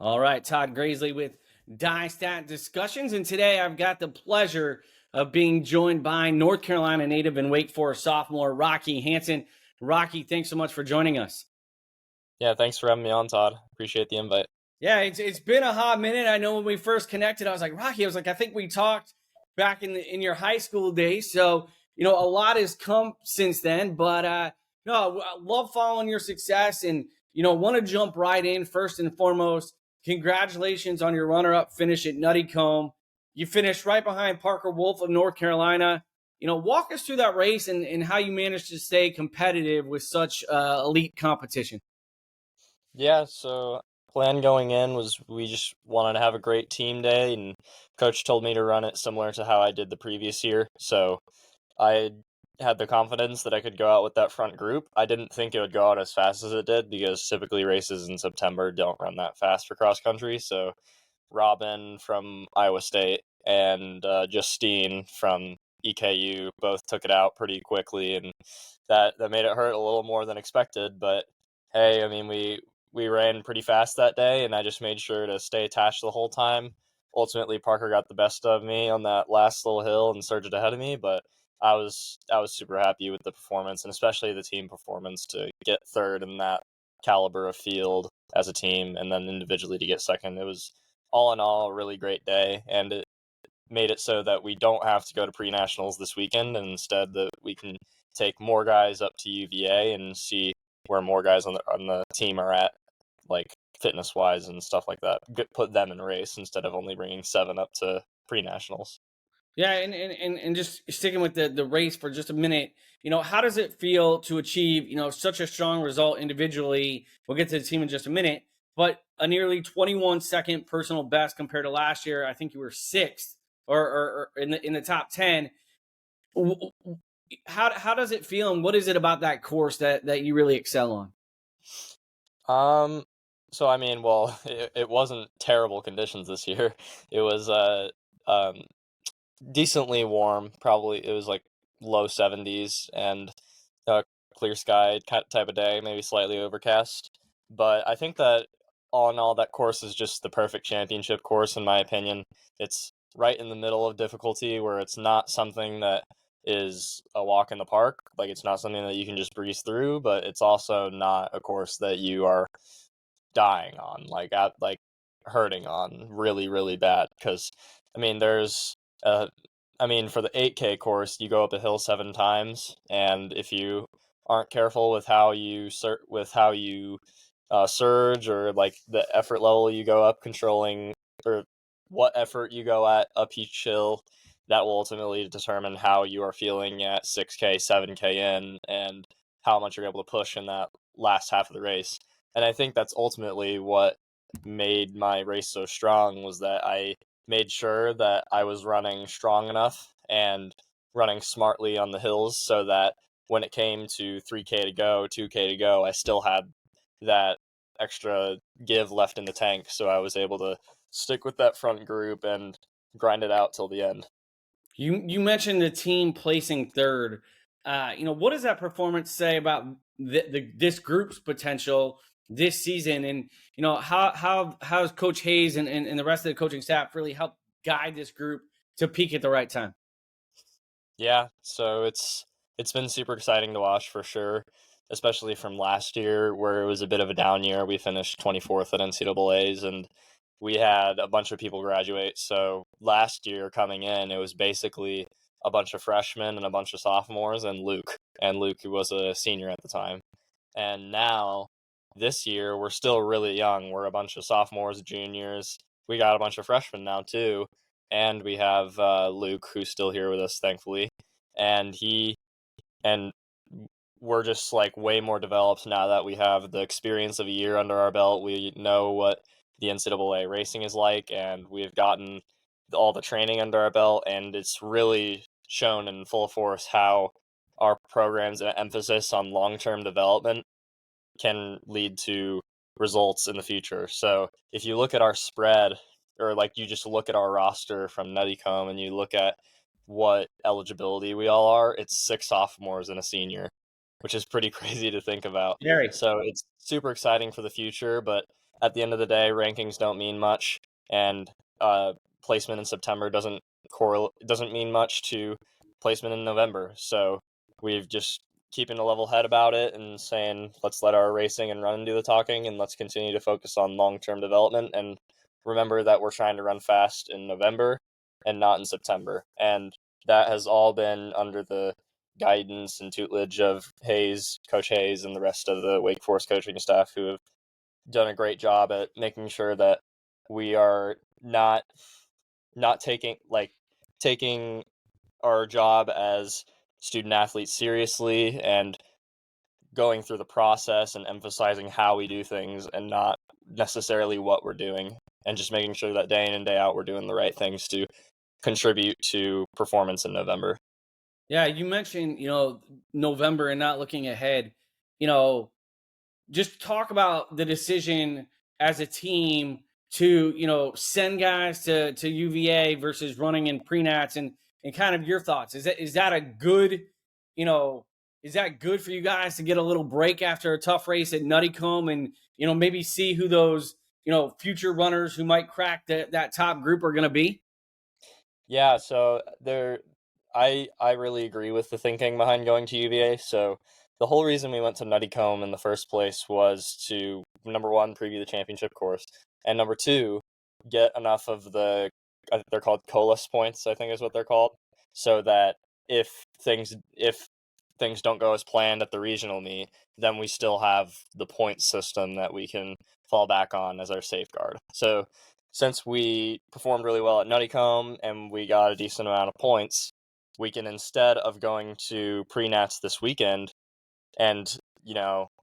All right, Todd Grasley with DyeStat Discussions, and today I've got the pleasure of being joined by North Carolina native and Wake Forest sophomore Rocky Hansen. Rocky, thanks so much for joining us. Yeah, thanks for having me on, Todd. Appreciate the invite. Yeah, it's been a hot minute. I know when we first connected, I was like, Rocky, I think we talked back in your high school days. So, a lot has come since then, but no, I love following your success and, want to jump right in first and foremost. Congratulations on your runner-up finish at Nuttycombe. You finished right behind Parker Wolf of North Carolina. Walk us through that race and how you managed to stay competitive with such elite competition. Yeah, so plan going in was we just wanted to have a great team day, and coach told me to run it similar to how I did the previous year. So I had the confidence that I could go out with that front group. I didn't think it would go out as fast as it did because typically races in September don't run that fast for cross country. So Robin from Iowa State and Justine from EKU both took it out pretty quickly, and that made it hurt a little more than expected. But hey, I mean, we ran pretty fast that day, and I just made sure to stay attached the whole time. Ultimately, Parker got the best of me on that last little hill and surged ahead of me, but I was super happy with the performance, and especially the team performance to get third in that caliber of field as a team, and then individually to get second. It was all in all a really great day, and it made it so that we don't have to go to pre-nationals this weekend, and instead that we can take more guys up to UVA and see where more guys on the team are at, like fitness wise and stuff like that. Put them in a race instead of only bringing 7 up to pre-nationals. Yeah, and just sticking with the race for just a minute, how does it feel to achieve, such a strong result individually? We'll get to the team in just a minute, but a nearly 21-second personal best compared to last year. I think you were sixth or in the top 10. How does it feel, and what is it about that course that you really excel on? So I mean, well, it wasn't terrible conditions this year. It was decently warm. Probably it was like low 70s and clear sky type of day, maybe slightly overcast. But I think that all in all, that course is just the perfect championship course in my opinion. It's right in the middle of difficulty, where it's not something that is a walk in the park. Like, it's not something that you can just breeze through, but it's also not a course that you are dying on, like hurting on really, really bad. Because I mean, for the 8K course, you go up a hill 7 times, and if you aren't careful with how you surge, or like the effort level you go up controlling, or what effort you go at up each hill, that will ultimately determine how you are feeling at 6K, 7K in, and how much you're able to push in that last half of the race. And I think that's ultimately what made my race so strong, was that I made sure that I was running strong enough and running smartly on the hills, so that when it came to 3K to go, 2K to go, I still had that extra give left in the tank. So I was able to stick with that front group and grind it out till the end. You mentioned the team placing third. What does that performance say about this group's potential this season? And how's Coach Hayes and the rest of the coaching staff really helped guide this group to peak at the right time? Yeah, so it's been super exciting to watch for sure, especially from last year where it was a bit of a down year. We finished 24th at NCAA's, and we had a bunch of people graduate. So last year coming in, it was basically a bunch of freshmen and a bunch of sophomores and Luke. And Luke, who was a senior at the time. And now this year, we're still really young. We're a bunch of sophomores, juniors. We got a bunch of freshmen now too. And we have Luke, who's still here with us, thankfully. And and we're just like way more developed now that we have the experience of a year under our belt. We know what the NCAA racing is like, and we've gotten all the training under our belt, and it's really shown in full force how our program's emphasis on long-term development can lead to results in the future. So if you look at our spread, or like you just look at our roster from Nuttycombe and you look at what eligibility we all are, it's 6 sophomores and a senior, which is pretty crazy to think about. Gary. So it's super exciting for the future, but at the end of the day, rankings don't mean much, and placement in September doesn't mean much to placement in November. So we've just keeping a level head about it and saying, let's let our racing and running do the talking, and let's continue to focus on long-term development, and remember that we're trying to run fast in November and not in September. And that has all been under the guidance and tutelage of Coach Hayes, and the rest of the Wake Forest coaching staff, who have done a great job at making sure that we are not taking our job as student athletes seriously, and going through the process and emphasizing how we do things and not necessarily what we're doing, and just making sure that day in and day out we're doing the right things to contribute to performance in November. Yeah, you mentioned, November and not looking ahead. You know, just talk about the decision as a team to, send guys to UVA versus running in pre-nats, and kind of your thoughts. Is that a good, you know, is that good for you guys to get a little break after a tough race at Nuttycombe, and, maybe see who those, future runners who might crack that top group are going to be? Yeah, so I really agree with the thinking behind going to UVA. So the whole reason we went to Nuttycombe in the first place was to, number one, preview the championship course, and number two, get enough of they're called colas points, I think is what they're called, so that if things don't go as planned at the regional meet, then we still have the point system that we can fall back on as our safeguard. So since we performed really well at Nuttycombe and we got a decent amount of points, we can, instead of going to pre-nats this weekend and,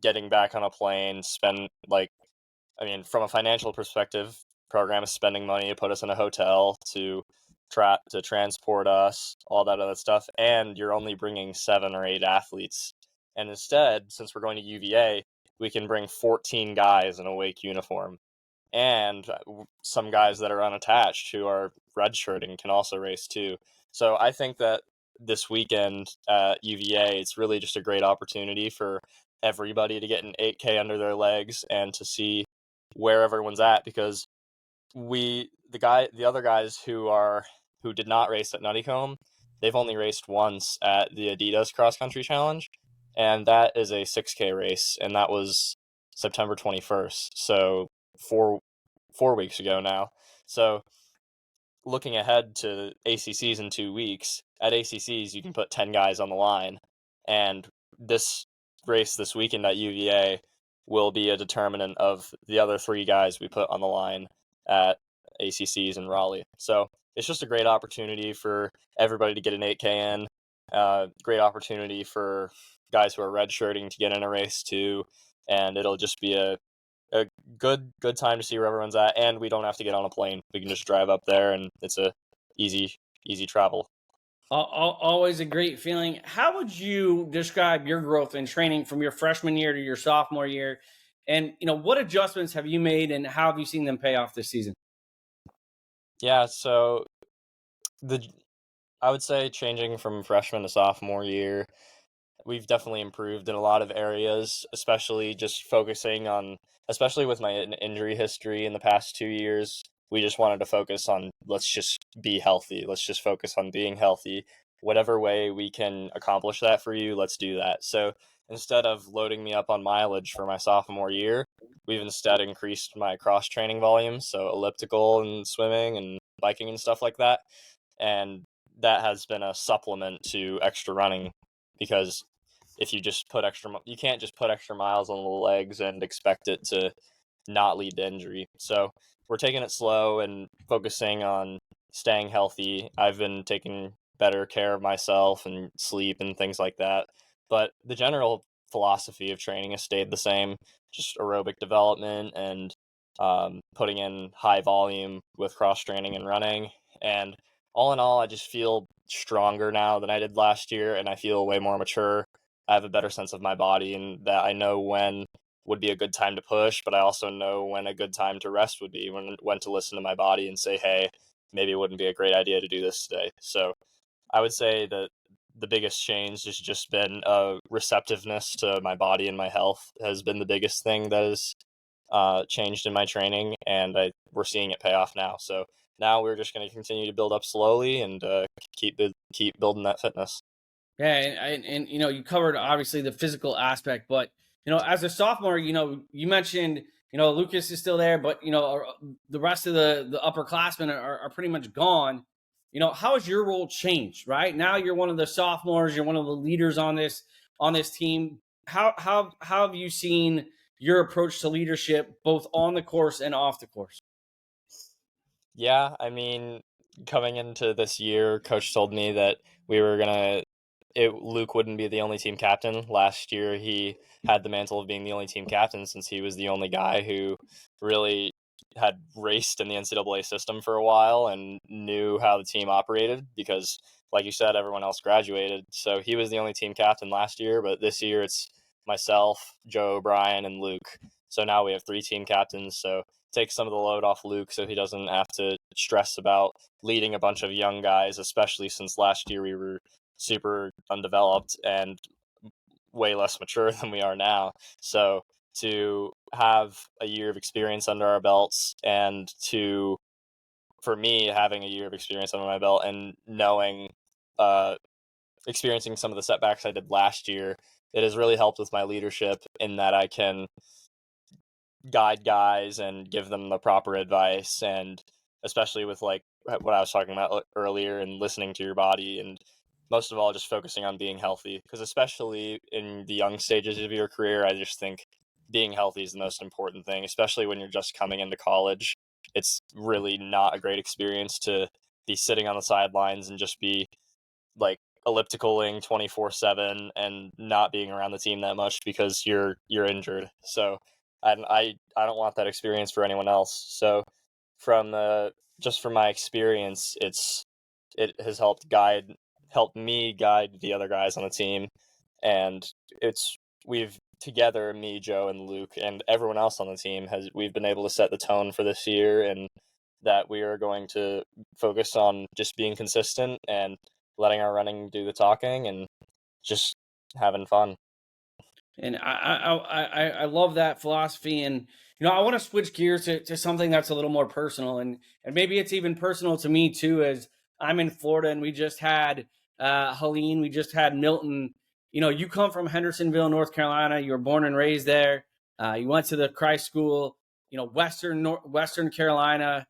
getting back on a plane, from a financial perspective, program is spending money to put us in a hotel, to transport us, all that other stuff, and you're only bringing 7 or 8 athletes. And instead, since we're going to UVA, we can bring 14 guys in a Wake uniform, and some guys that are unattached who are redshirting can also race too. So I think that this weekend at UVA, it's really just a great opportunity for everybody to get an 8K under their legs and to see where everyone's at, because the other guys who did not race at Nuttycombe, they've only raced once at the Adidas Cross Country Challenge, and that is a 6K race, and that was September 21st. So 4 weeks ago now. So looking ahead to ACCs in 2 weeks, at ACCs you can put 10 guys on the line, and this race this weekend at UVA will be a determinant of the other 3 guys we put on the line at ACCs in Raleigh. So it's just a great opportunity for everybody to get an 8K in. Great opportunity for guys who are redshirting to get in a race too, and it'll just be a good time to see where everyone's at, and we don't have to get on a plane. We can just drive up there, and it's a easy travel. Always a great feeling. How would you describe your growth in training from your freshman year to your sophomore year? And, what adjustments have you made, and how have you seen them pay off this season? Yeah, so I would say changing from freshman to sophomore year, we've definitely improved in a lot of areas, especially just focusing on, especially with my injury history in the past 2 years. We just wanted to focus on, let's just be healthy. Let's just focus on being healthy. Whatever way we can accomplish that for you, let's do that. So instead of loading me up on mileage for my sophomore year, we've instead increased my cross training volume, so elliptical and swimming and biking and stuff like that. And that has been a supplement to extra running, because if you just put you can't just put extra miles on the legs and expect it to not lead to injury. So we're taking it slow and focusing on staying healthy. I've been taking better care of myself and sleep and things like that. But the general philosophy of training has stayed the same, just aerobic development and putting in high volume with cross training and running. And all in all, I just feel stronger now than I did last year, and I feel way more mature. I have a better sense of my body, and that I know when would be a good time to push, but I also know when a good time to rest would be, when to listen to my body and say, hey, maybe it wouldn't be a great idea to do this today. So I would say that the biggest change has just been receptiveness to my body, and my health has been the biggest thing that has changed in my training, and we're seeing it pay off now. So now we're just going to continue to build up slowly and keep building that fitness. Yeah, and you covered obviously the physical aspect, but as a sophomore, you mentioned Lucas is still there, but the rest of the upperclassmen are pretty much gone. How has your role changed? Right now, you're one of the sophomores, you're one of the leaders on this team. How have you seen your approach to leadership both on the course and off the course? Yeah, I mean, coming into this year, coach told me that we were gonna Luke wouldn't be the only team captain. Last year, he had the mantle of being the only team captain since he was the only guy who really had raced in the NCAA system for a while and knew how the team operated because, like you said, everyone else graduated. So he was the only team captain last year, but this year it's myself, Joe, Brian, and Luke. So now we have 3 team captains. So take some of the load off Luke so he doesn't have to stress about leading a bunch of young guys, especially since last year we were super undeveloped and way less mature than we are now. So to have a year of experience under our belts and for me, having a year of experience under my belt and knowing, experiencing some of the setbacks I did last year, it has really helped with my leadership in that I can guide guys and give them the proper advice, and especially with like what I was talking about earlier and listening to your body, and most of all just focusing on being healthy, because especially in the young stages of your career, I just think being healthy is the most important thing, especially when you're just coming into college. It's really not a great experience to be sitting on the sidelines and just be like ellipticaling 24/7 and not being around the team that much because you're injured. So I don't want that experience for anyone else. So from the just from my experience, it has helped me guide the other guys on the team, and we've together, me, Joe, and Luke, and everyone else on the team we've been able to set the tone for this year, and that we are going to focus on just being consistent and letting our running do the talking and just having fun. And I love that philosophy. And I want to switch gears to something that's a little more personal, and maybe it's even personal to me too, as I'm in Florida and we just had Helene, we just had Milton. You come from Hendersonville, North Carolina. You were born and raised there. You went to the Christ School. Western Carolina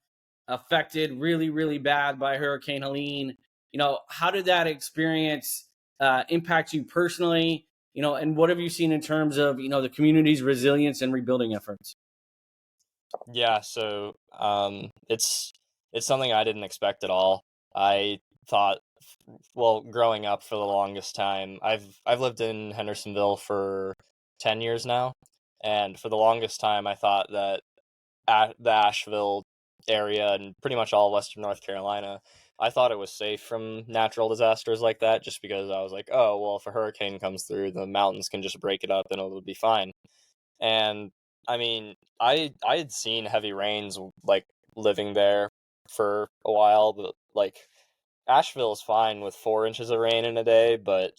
affected really, really bad by Hurricane Helene. How did that experience impact you personally? And what have you seen in terms of, the community's resilience and rebuilding efforts? Yeah, so it's something I didn't expect at all. I thought, well, growing up for the longest time, I've lived in Hendersonville for 10 years now, and for the longest time I thought that the Asheville area and pretty much all Western North Carolina, I thought it was safe from natural disasters like that just because I was like, oh, well, if a hurricane comes through, the mountains can just break it up and it'll be fine. And I mean, I had seen heavy rains like living there for a while, but like Asheville is fine with 4 inches of rain in a day, but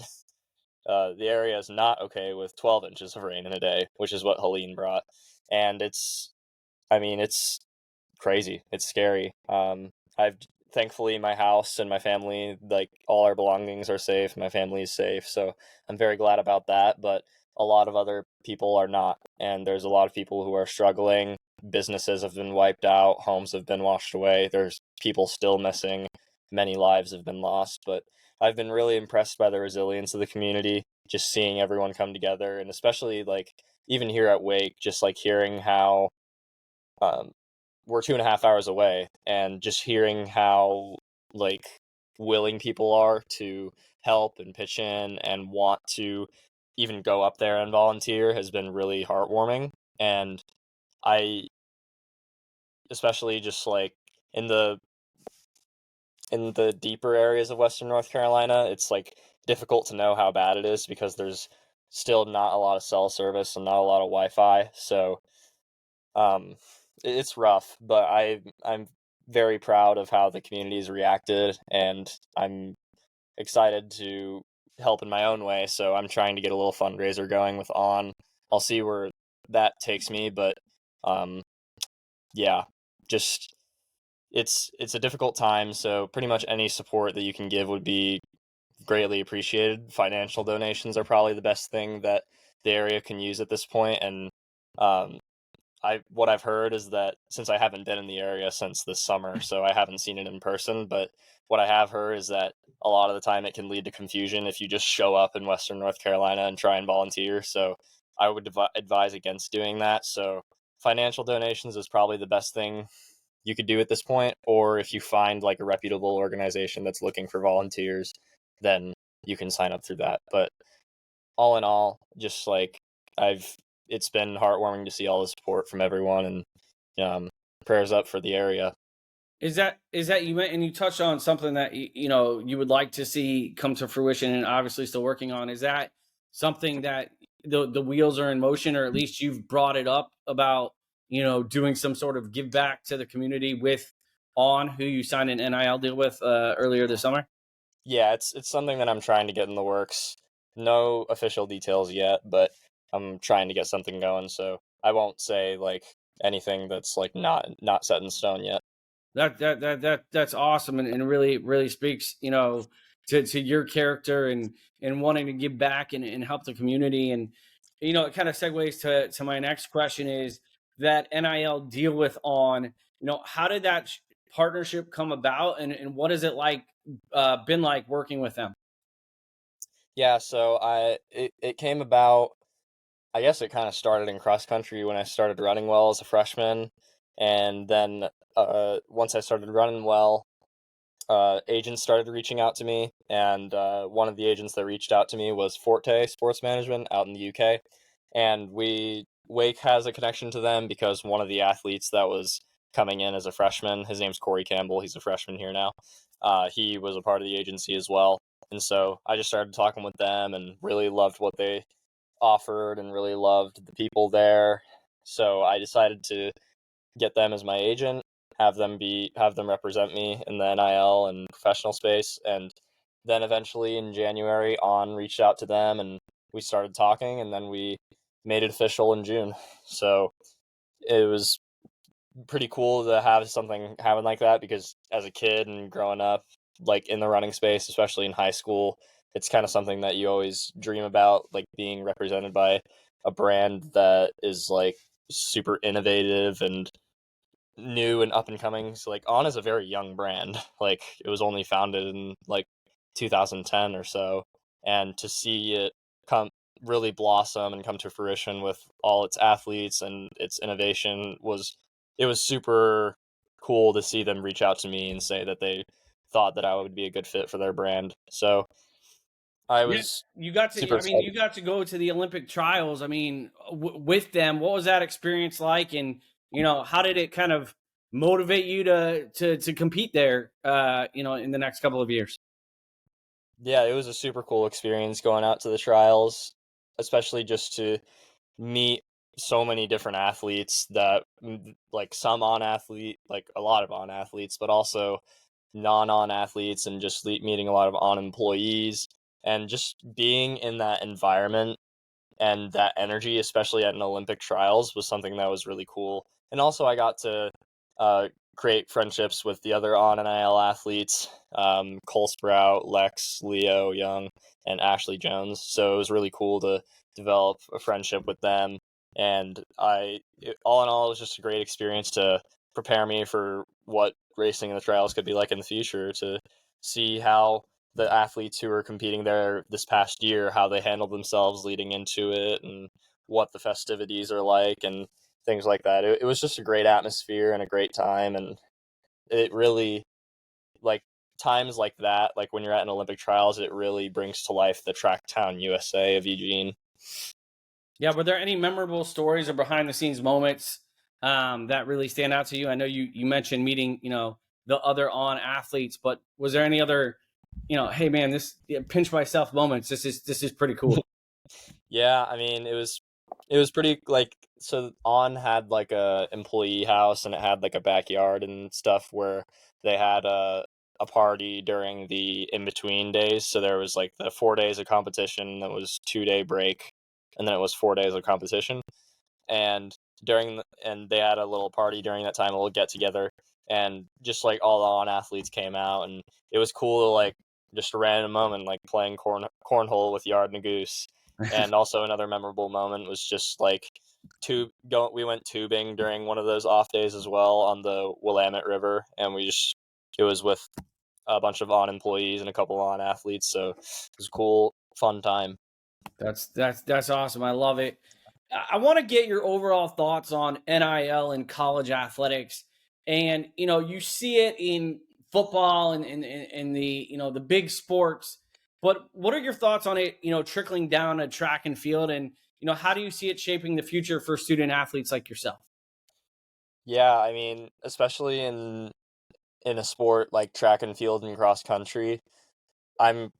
the area is not okay with 12 inches of rain in a day, which is what Helene brought. And I mean, it's crazy. It's scary. I've thankfully my house and my family, like all our belongings are safe. My family is safe, so I'm very glad about that. But a lot of other people are not, and there's a lot of people who are struggling. Businesses have been wiped out. Homes have been washed away. There's people still missing. Many lives have been lost. But I've been really impressed by the resilience of the community. Just seeing everyone come together, and especially like even here at Wake, just like hearing how um, we're 2.5 hours away, and just hearing how like willing people are to help and pitch in and want to even go up there and volunteer has been really heartwarming. And I especially just like in the deeper areas of Western North Carolina, it's like difficult to know how bad it is because there's still not a lot of cell service and not a lot of Wi-Fi. So um, it's rough, but I'm very proud of how the community's reacted, and I'm excited to help in my own way. So I'm trying to get a little fundraiser going with On. I'll see where that takes me, but Yeah, just it's a difficult time, so pretty much any support that you can give would be greatly appreciated. Financial donations are probably the best thing that the area can use at this point, and um, what I've heard is that, since I haven't been in the area since this summer, so I haven't seen it in person, but what I have heard is that a lot of the time it can lead to confusion if you just show up in Western North Carolina and try and volunteer. So I would advise against doing that. So financial donations is probably the best thing you could do at this point, or if you find like a reputable organization that's looking for volunteers, then you can sign up through that. But all in all, just like I've it's been heartwarming to see all the support from everyone, and prayers up for the area. Is that you went and you touched on something that you know you would like to see come to fruition, and obviously still working on? Is that something that the wheels are in motion, or at least you've brought it up about, you know, doing some sort of give back to the community with On, who you signed an NIL deal with earlier this summer? Yeah, it's something that I'm trying to get in the works. No official details yet, but I'm trying to get something going, so I won't say like anything that's like not set in stone yet. That's awesome, and really speaks, you know, to your character and wanting to give back and help the community. And you know, it kind of segues to my next question: is that NIL deal with On, you know, how did that partnership come about, and what is it like been like working with them? Yeah, so it came about. I guess it kind of started in cross country when I started running well as a freshman, and then once I started running well, agents started reaching out to me, and one of the agents that reached out to me was Forte Sports Management out in the UK, and Wake has a connection to them because one of the athletes that was coming in as a freshman, his name's Corey Campbell. He's a freshman here now. He was a part of the agency as well, and so I just started talking with them and really loved what they offered and really loved the people there. So I decided to get them as my agent, have them represent me in the NIL and professional space, and then eventually in January On reached out to them and we started talking, and then we made it official in June. So it was pretty cool to have something happen like that, because as a kid and growing up like in the running space, especially in high school, it's kind of something that you always dream about, like being represented by a brand that is like super innovative and new and up and coming. So like On is a very young brand. Like it was only founded in like 2010 or so, and to see it come really blossom and come to fruition with all its athletes and its innovation was super cool to see them reach out to me and say that they thought that I would be a good fit for their brand. So I Yeah, was you got super to. I mean, excited. you got to go to the Olympic trials. I mean, with them, what was that experience like? And you know, how did it kind of motivate you to compete there? You know, in the next couple of years. Yeah, it was a super cool experience going out to the trials, especially just to meet so many different athletes that like some On athlete, like a lot of On athletes, but also non-On athletes, and just meeting a lot of On employees, and just being in that environment and that energy, especially at an Olympic trials, was something that was really cool. And also I got to uh, create friendships with the other On NIL athletes, Cole Sprout, Lex, Leo Young, and Ashley Jones. So it was really cool to develop a friendship with them. And all in all, it was just a great experience to prepare me for what racing in the trials could be like in the future, to see how the athletes who were competing there this past year, how they handled themselves leading into it, and what the festivities are like and things like that. It was just a great atmosphere and a great time, and it really, like, times like that, like when you're at an Olympic trials, it really brings to life the track town USA of Eugene. Yeah, were there any memorable stories or behind the scenes moments that really stand out to you? I know you mentioned meeting, you know, the other On athletes, but was there any other, you know, hey man, this, yeah, pinch myself moments? This is pretty cool. Yeah, I mean, it was pretty, like, so On had like a employee house, and it had like a backyard and stuff where they had a party during the in between days. So there was like the 4 days of competition, that was 2 day break, and then it was 4 days of competition. and and they had a little party during that time, a little get together, and just like all the on athletes came out, and it was cool to like just a random moment like playing cornhole with Yard and a Goose. And also another memorable moment was just like we went tubing during one of those off days as well on the Willamette River, and it was with a bunch of on employees and a couple on athletes, so it was a cool, fun time. That's awesome. I love it. I want to get your overall thoughts on NIL and college athletics. And, you see it in football and in the, the big sports. But what are your thoughts on it, trickling down to track and field? And, how do you see it shaping the future for student athletes like yourself? Yeah, I mean, especially in a sport like track and field and cross country, I'm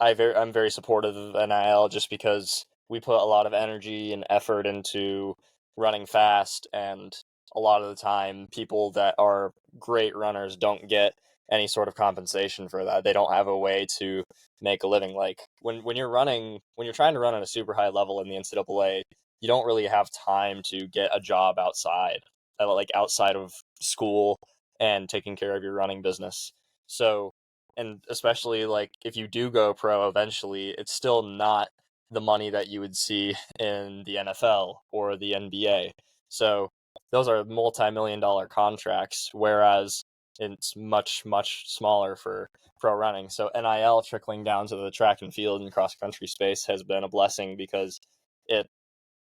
I'm very supportive of NIL just because we put a lot of energy and effort into running fast, and a lot of the time people that are great runners don't get any sort of compensation for that. They don't have a way to make a living. Like when you're trying to run at a super high level in the NCAA, you don't really have time to get a job outside of school and taking care of your running business. So, and especially like if you do go pro eventually, it's still not the money that you would see in the NFL or the NBA. So those are multi-million dollar contracts, whereas it's much, much smaller for pro running. So NIL trickling down to the track and field and cross country space has been a blessing because it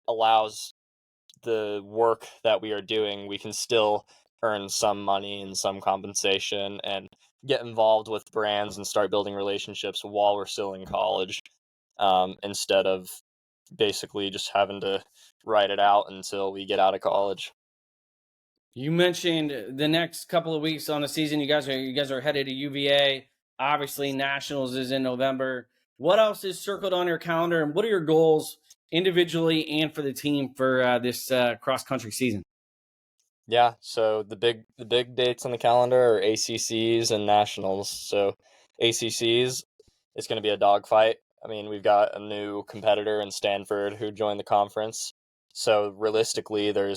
allows the work that we are doing, we can still earn some money and some compensation and get involved with brands and start building relationships while we're still in college, instead of basically just having to write it out until we get out of college. You mentioned the next couple of weeks on the season. You guys are headed to UVA. Obviously, Nationals is in November. What else is circled on your calendar, and what are your goals individually and for the team for this cross country season? Yeah, so the big dates on the calendar are ACCs and nationals. So ACCs, it's going to be a dogfight. I mean, we've got a new competitor in Stanford who joined the conference. So realistically, there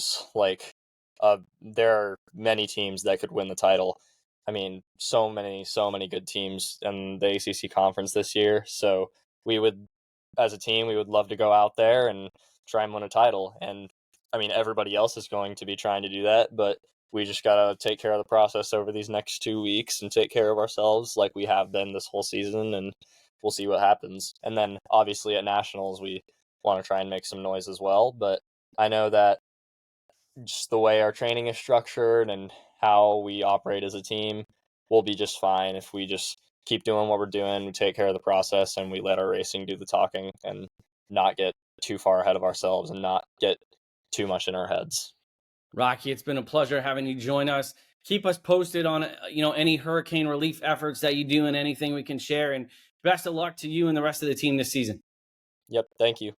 are many teams that could win the title. I mean, so many good teams in the ACC conference this year. So we would, as a team, we would love to go out there and try and win a title. And I mean, everybody else is going to be trying to do that, but we just got to take care of the process over these next 2 weeks and take care of ourselves like we have been this whole season, and we'll see what happens. And then obviously at Nationals, we want to try and make some noise as well. But I know that just the way our training is structured and how we operate as a team, we'll be just fine if we just keep doing what we're doing, we take care of the process, and we let our racing do the talking and not get too far ahead of ourselves and not get too much in our heads. Rocky, it's been a pleasure having you join us. Keep us posted on any hurricane relief efforts that you do and anything we can share. And best of luck to you and the rest of the team this season. Yep, thank you.